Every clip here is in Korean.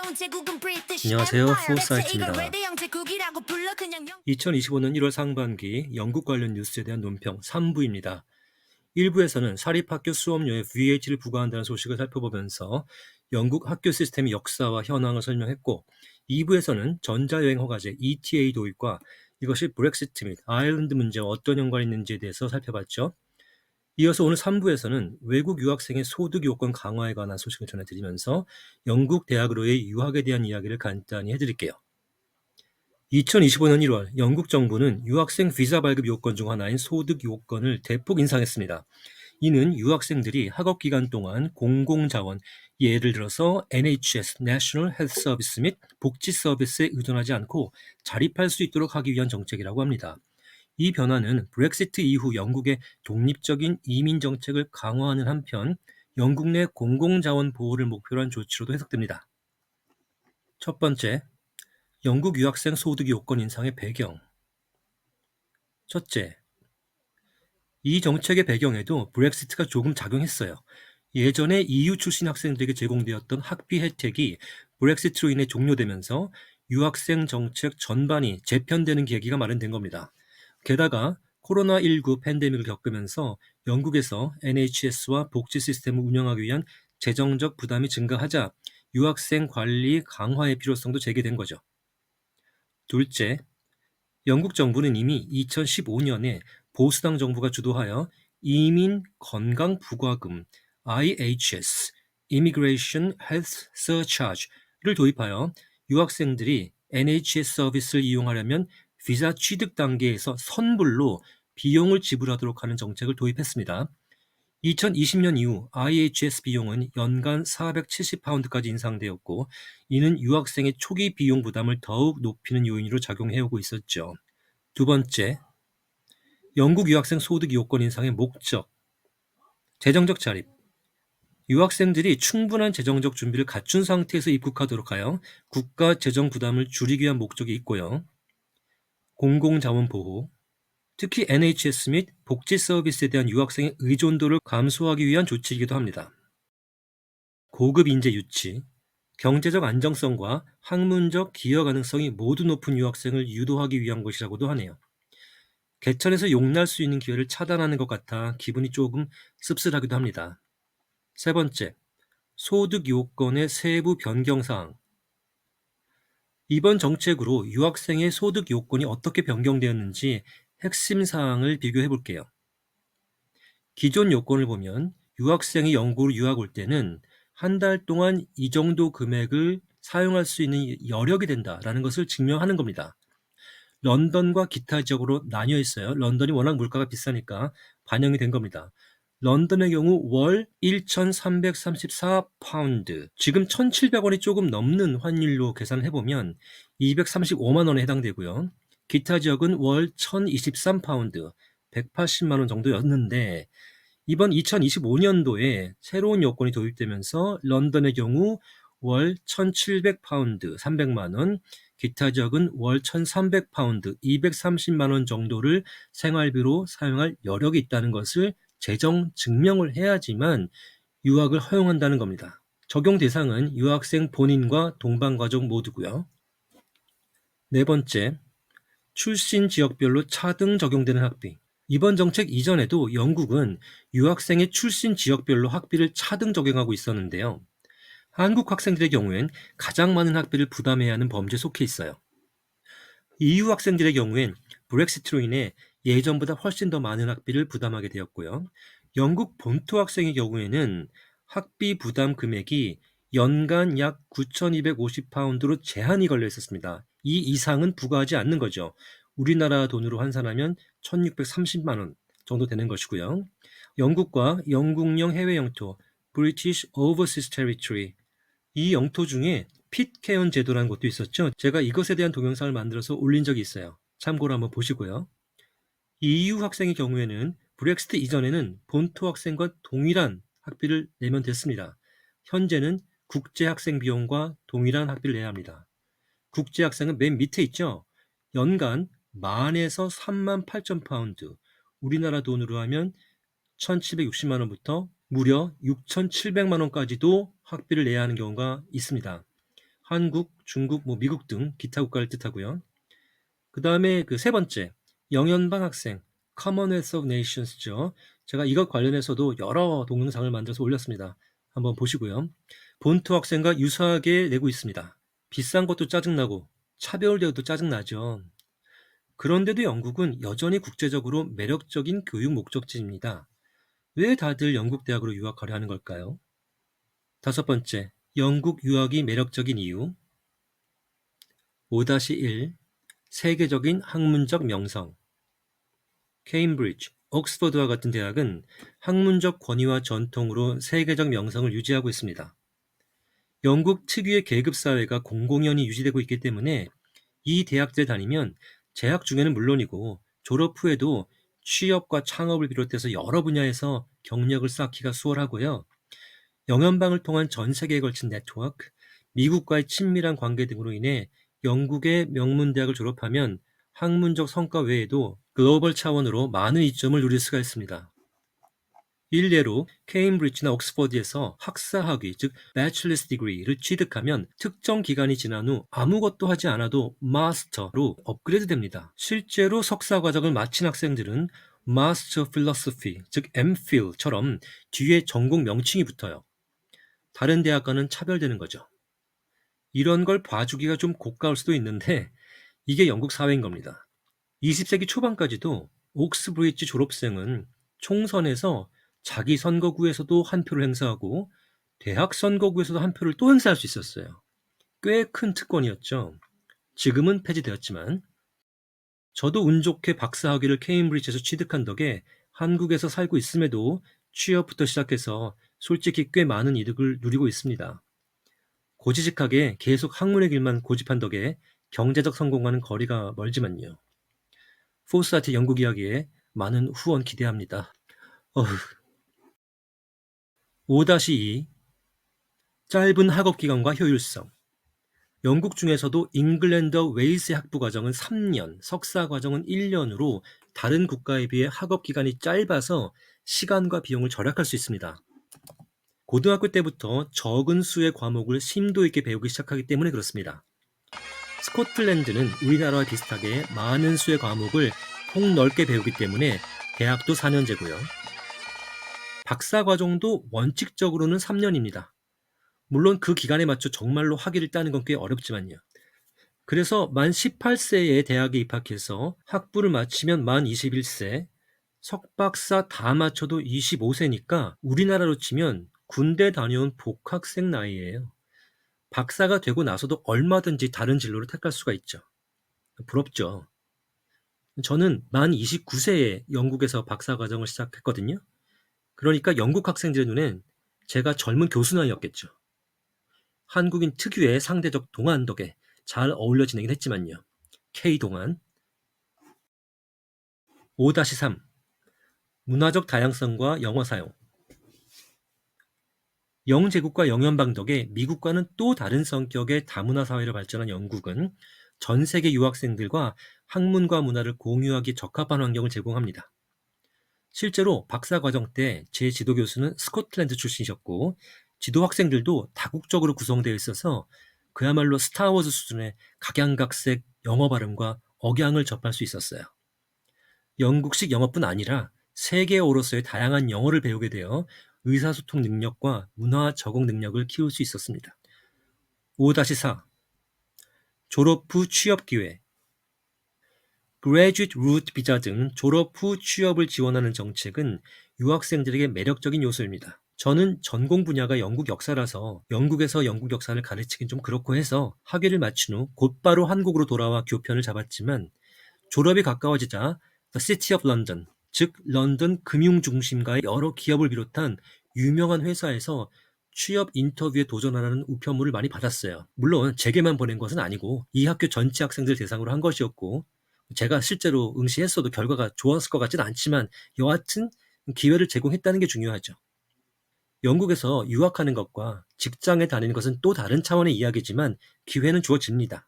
안녕하세요. 포사이트입니다. 2025년 1월 상반기 영국 관련 뉴스에 대한 논평 3부입니다. 1부에서는 사립학교 수업료에 VAT를 부과한다는 소식을 살펴보면서 영국 학교 시스템의 역사와 현황을 설명했고, 2부에서는 전자여행 허가제 ETA 도입과 이것이 브렉시트 및 아일랜드 문제와 어떤 연관이 있는지에 대해서 살펴봤죠. 이어서 오늘 3부에서는 외국 유학생의 소득 요건 강화에 관한 소식을 전해드리면서 영국 대학으로의 유학에 대한 이야기를 간단히 해드릴게요. 2025년 1월 영국 정부는 유학생 비자 발급 요건 중 하나인 소득 요건을 대폭 인상했습니다. 이는 유학생들이 학업 기간 동안 공공자원, 예를 들어서 NHS, National Health Service 및 복지 서비스에 의존하지 않고 자립할 수 있도록 하기 위한 정책이라고 합니다. 이 변화는 브렉시트 이후 영국의 독립적인 이민 정책을 강화하는 한편 영국 내 공공자원 보호를 목표로 한 조치로도 해석됩니다. 첫 번째, 영국 유학생 소득 요건 인상의 배경. 첫째, 이 정책의 배경에도 브렉시트가 조금 작용했어요. 예전에 EU 출신 학생들에게 제공되었던 학비 혜택이 브렉시트로 인해 종료되면서 유학생 정책 전반이 재편되는 계기가 마련된 겁니다. 게다가 코로나19 팬데믹을 겪으면서 영국에서 NHS와 복지 시스템을 운영하기 위한 재정적 부담이 증가하자 유학생 관리 강화의 필요성도 제기된 거죠. 둘째, 영국 정부는 이미 2015년에 보수당 정부가 주도하여 이민 건강 부과금 IHS, Immigration Health Surcharge를 도입하여 유학생들이 NHS 서비스를 이용하려면 비자 취득 단계에서 선불로 비용을 지불하도록 하는 정책을 도입했습니다. 2020년 이후 IHS 비용은 연간 470파운드까지 인상되었고, 이는 유학생의 초기 비용 부담을 더욱 높이는 요인으로 작용해오고 있었죠. 두 번째, 영국 유학생 소득 요건 인상의 목적. 재정적 자립. 유학생들이 충분한 재정적 준비를 갖춘 상태에서 입국하도록 하여 국가 재정 부담을 줄이기 위한 목적이 있고요. 공공자원 보호. 특히 NHS 및 복지 서비스에 대한 유학생의 의존도를 감소하기 위한 조치이기도 합니다. 고급 인재 유치, 경제적 안정성과 학문적 기여 가능성이 모두 높은 유학생을 유도하기 위한 것이라고도 하네요. 개천에서 용날 수 있는 기회를 차단하는 것 같아 기분이 조금 씁쓸하기도 합니다. 세 번째, 소득 요건의 세부 변경 사항. 이번 정책으로 유학생의 소득 요건이 어떻게 변경되었는지 핵심 사항을 비교해 볼게요. 기존 요건을 보면 유학생이 영국으로 유학 올 때는 한 달 동안 이 정도 금액을 사용할 수 있는 여력이 된다라는 것을 증명하는 겁니다. 런던과 기타 지역으로 나뉘어 있어요. 런던이 워낙 물가가 비싸니까 반영이 된 겁니다. 런던의 경우 월 1,334파운드, 지금 1,700원이 조금 넘는 환율로 계산을 해보면 235만 원에 해당되고요. 기타 지역은 월 1,023파운드, 180만 원 정도였는데, 이번 2025년도에 새로운 요건이 도입되면서 런던의 경우 월 1,700파운드, 300만 원, 기타 지역은 월 1,300파운드, 230만 원 정도를 생활비로 사용할 여력이 있다는 것을 재정 증명을 해야지만 유학을 허용한다는 겁니다. 적용 대상은 유학생 본인과 동반가족 모두고요. 네 번째, 출신 지역별로 차등 적용되는 학비. 이번 정책 이전에도 영국은 유학생의 출신 지역별로 학비를 차등 적용하고 있었는데요. 한국 학생들의 경우엔 가장 많은 학비를 부담해야 하는 범죄에 속해 있어요. EU 학생들의 경우엔 브렉시트로 인해 예전보다 훨씬 더 많은 학비를 부담하게 되었고요. 영국 본토 학생의 경우에는 학비 부담 금액이 연간 약 9,250파운드로 제한이 걸려 있었습니다. 이 이상은 부과하지 않는 거죠. 우리나라 돈으로 환산하면 1,630만 원 정도 되는 것이고요. 영국과 영국령 해외 영토, British Overseas Territory, 이 영토 중에 핏케언 제도라는 것도 있었죠. 제가 이것에 대한 동영상을 만들어서 올린 적이 있어요. 참고로 한번 보시고요. EU 학생의 경우에는 브렉시트 이전에는 본토 학생과 동일한 학비를 내면 됐습니다. 현재는 국제 학생 비용과 동일한 학비를 내야 합니다. 국제 학생은 맨 밑에 있죠. 연간 10,000에서 38,000파운드, 우리나라 돈으로 하면 1,760만 원부터 무려 6,700만 원까지도 학비를 내야 하는 경우가 있습니다. 한국, 중국, 미국 등 기타 국가를 뜻하고요. 그 다음에 그 세 번째, 영연방 학생, Commonwealth of Nations죠. 제가 이것 관련해서도 여러 동영상을 만들어서 올렸습니다. 한번 보시고요. 본토 학생과 유사하게 내고 있습니다. 비싼 것도 짜증나고 차별 대우도 짜증나죠. 그런데도 영국은 여전히 국제적으로 매력적인 교육 목적지입니다. 왜 다들 영국 대학으로 유학하려 하는 걸까요? 다섯 번째, 영국 유학이 매력적인 이유. 5-1 세계적인 학문적 명성. 케임브리지, 옥스퍼드와 같은 대학은 학문적 권위와 전통으로 세계적 명성을 유지하고 있습니다. 영국 특유의 계급사회가 공공연히 유지되고 있기 때문에 이 대학들 다니면 재학 중에는 물론이고 졸업 후에도 취업과 창업을 비롯해서 여러 분야에서 경력을 쌓기가 수월하고요. 영연방을 통한 전 세계에 걸친 네트워크, 미국과의 친밀한 관계 등으로 인해 영국의 명문대학을 졸업하면 학문적 성과 외에도 글로벌 차원으로 많은 이점을 누릴 수가 있습니다. 일례로 케임브리지나 옥스퍼드에서 학사학위, 즉 Bachelor's Degree를 취득하면 특정 기간이 지난 후 아무것도 하지 않아도 마스터로 업그레이드 됩니다. 실제로 석사 과정을 마친 학생들은 Master of Philosophy, 즉 MPhil처럼 뒤에 전공 명칭이 붙어요. 다른 대학과는 차별되는 거죠. 이런 걸 봐주기가 좀 고가일 수도 있는데 이게 영국 사회인 겁니다. 20세기 초반까지도 옥스브리지 졸업생은 총선에서 자기 선거구에서도 한 표를 행사하고 대학 선거구에서도 한 표를 또 행사할 수 있었어요. 꽤 큰 특권이었죠. 지금은 폐지되었지만 저도 운 좋게 박사학위를 케임브리지에서 취득한 덕에 한국에서 살고 있음에도 취업부터 시작해서 솔직히 꽤 많은 이득을 누리고 있습니다. 고지식하게 계속 학문의 길만 고집한 덕에 경제적 성공과는 거리가 멀지만요. 포스아트 영국 이야기에 많은 후원 기대합니다. 5-2 짧은 학업 기간과 효율성. 영국 중에서도 잉글랜드와 웨일스의 학부 과정은 3년, 석사 과정은 1년으로 다른 국가에 비해 학업 기간이 짧아서 시간과 비용을 절약할 수 있습니다. 고등학교 때부터 적은 수의 과목을 심도 있게 배우기 시작하기 때문에 그렇습니다. 스코틀랜드는 우리나라와 비슷하게 많은 수의 과목을 폭넓게 배우기 때문에 대학도 4년제고요. 박사 과정도 원칙적으로는 3년입니다. 물론 그 기간에 맞춰 정말로 학위를 따는 건 꽤 어렵지만요. 그래서 만 18세에 대학에 입학해서 학부를 마치면 만 21세, 석박사 다 마쳐도 25세니까 우리나라로 치면 군대 다녀온 복학생 나이예요. 박사가 되고 나서도 얼마든지 다른 진로를 택할 수가 있죠. 부럽죠. 저는 만 29세에 영국에서 박사 과정을 시작했거든요. 그러니까 영국 학생들의 눈엔 제가 젊은 교수 나이였겠죠. 한국인 특유의 상대적 동안 덕에 잘 어울려 지내긴 했지만요. K동안. 5-3 문화적 다양성과 영어 사용. 영제국과 영연방 덕에 미국과는 또 다른 성격의 다문화 사회로 발전한 영국은 전 세계 유학생들과 학문과 문화를 공유하기 적합한 환경을 제공합니다. 실제로 박사 과정 때 제 지도 교수는 스코틀랜드 출신이셨고 지도 학생들도 다국적으로 구성되어 있어서 그야말로 스타워즈 수준의 각양각색 영어 발음과 억양을 접할 수 있었어요. 영국식 영어뿐 아니라 세계어로서의 다양한 영어를 배우게 되어 의사소통 능력과 문화 적응 능력을 키울 수 있었습니다. 5-4 졸업 후 취업 기회. Graduate Route 비자 등 졸업 후 취업을 지원하는 정책은 유학생들에게 매력적인 요소입니다. 저는 전공 분야가 영국 역사라서 영국에서 영국 역사를 가르치긴 좀 그렇고 해서 학위를 마친 후 곧바로 한국으로 돌아와 교편을 잡았지만 졸업이 가까워지자 The City of London, 즉 런던 금융 중심가의 여러 기업을 비롯한 유명한 회사에서 취업 인터뷰에 도전하라는 우편물을 많이 받았어요. 물론 제게만 보낸 것은 아니고 이 학교 전체 학생들 대상으로 한 것이었고 제가 실제로 응시했어도 결과가 좋았을 것 같지는 않지만 여하튼 기회를 제공했다는 게 중요하죠. 영국에서 유학하는 것과 직장에 다니는 것은 또 다른 차원의 이야기지만 기회는 주어집니다.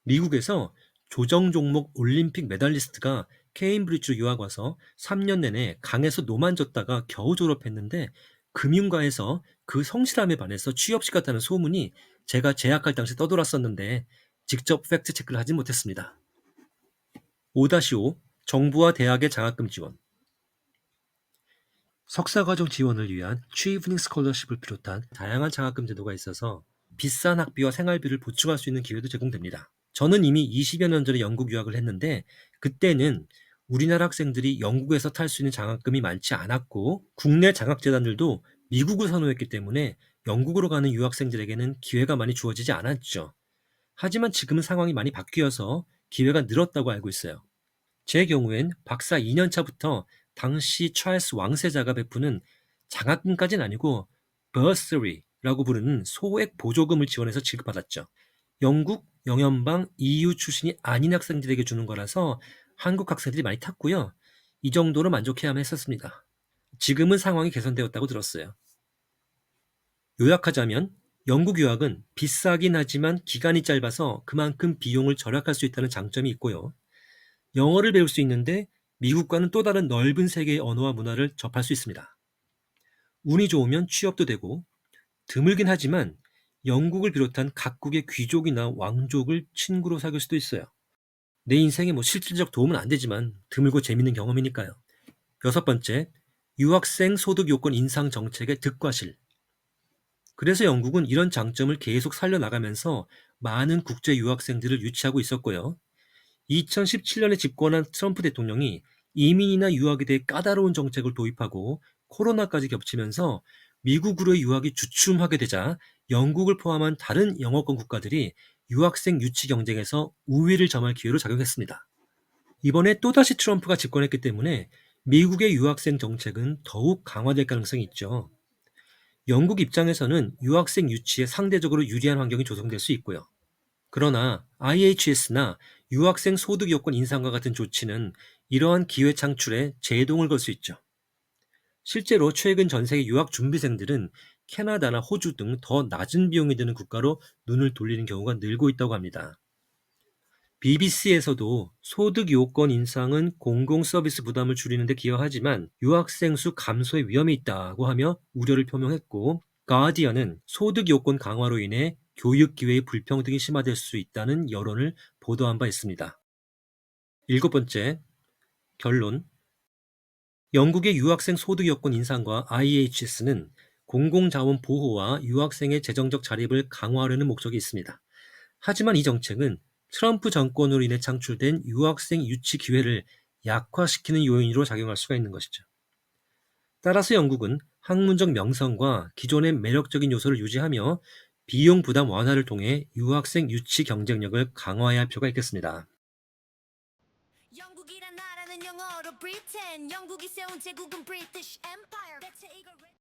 미국에서 조정 종목 올림픽 메달리스트가 케임브리지로 유학 와서 3년 내내 강에서 노만 졌다가 겨우 졸업했는데 금융가에서 그 성실함에 반해서 취업시켰다는 소문이 제가 재학할 당시 떠돌았었는데 직접 팩트 체크를 하진 못했습니다. 5-5 정부와 대학의 장학금 지원. 석사과정 지원을 위한 취이브닝 스콜러십을 비롯한 다양한 장학금 제도가 있어서 비싼 학비와 생활비를 보충할 수 있는 기회도 제공됩니다. 저는 이미 20여 년 전에 영국 유학을 했는데 그때는 우리나라 학생들이 영국에서 탈 수 있는 장학금이 많지 않았고 국내 장학재단들도 미국을 선호했기 때문에 영국으로 가는 유학생들에게는 기회가 많이 주어지지 않았죠. 하지만 지금은 상황이 많이 바뀌어서 기회가 늘었다고 알고 있어요. 제 경우엔 박사 2년 차부터 당시 찰스 왕세자가 베푸는 장학금까지는 아니고 bursary라고 부르는 소액 보조금을 지원해서 지급받았죠. 영국, 영연방, EU 출신이 아닌 학생들에게 주는 거라서 한국 학생들이 많이 탔고요. 이 정도로 만족해야만 했었습니다. 지금은 상황이 개선되었다고 들었어요. 요약하자면 영국 유학은 비싸긴 하지만 기간이 짧아서 그만큼 비용을 절약할 수 있다는 장점이 있고요. 영어를 배울 수 있는데 미국과는 또 다른 넓은 세계의 언어와 문화를 접할 수 있습니다. 운이 좋으면 취업도 되고 드물긴 하지만 영국을 비롯한 각국의 귀족이나 왕족을 친구로 사귈 수도 있어요. 내 인생에 실질적 도움은 안 되지만 드물고 재밌는 경험이니까요. 6번째, 유학생 소득 요건 인상 정책의 득과실. 그래서 영국은 이런 장점을 계속 살려나가면서 많은 국제 유학생들을 유치하고 있었고요. 2017년에 집권한 트럼프 대통령이 이민이나 유학에 대해 까다로운 정책을 도입하고 코로나까지 겹치면서 미국으로의 유학이 주춤하게 되자 영국을 포함한 다른 영어권 국가들이 유학생 유치 경쟁에서 우위를 점할 기회로 작용했습니다. 이번에 또다시 트럼프가 집권했기 때문에 미국의 유학생 정책은 더욱 강화될 가능성이 있죠. 영국 입장에서는 유학생 유치에 상대적으로 유리한 환경이 조성될 수 있고요. 그러나 IHS나 유학생 소득 요건 인상과 같은 조치는 이러한 기회 창출에 제동을 걸 수 있죠. 실제로 최근 전 세계 유학 준비생들은 캐나다나 호주 등 더 낮은 비용이 드는 국가로 눈을 돌리는 경우가 늘고 있다고 합니다. BBC에서도 소득 요건 인상은 공공 서비스 부담을 줄이는 데 기여하지만 유학생 수 감소의 위험이 있다고 하며 우려를 표명했고, 가디언은 소득 요건 강화로 인해 교육 기회의 불평등이 심화될 수 있다는 여론을 보도한 바 있습니다. 7번째, 결론. 영국의 유학생 소득 여건 인상과 IHS는 공공자원 보호와 유학생의 재정적 자립을 강화하려는 목적이 있습니다. 하지만 이 정책은 트럼프 정권으로 인해 창출된 유학생 유치 기회를 약화시키는 요인으로 작용할 수가 있는 것이죠. 따라서 영국은 학문적 명성과 기존의 매력적인 요소를 유지하며 비용 부담 완화를 통해 유학생 유치 경쟁력을 강화해야 할 필요가 있겠습니다. 영국이란 나라는 영어로 Britain 영국이 세운 제국은 British Empire 대체 이걸 왜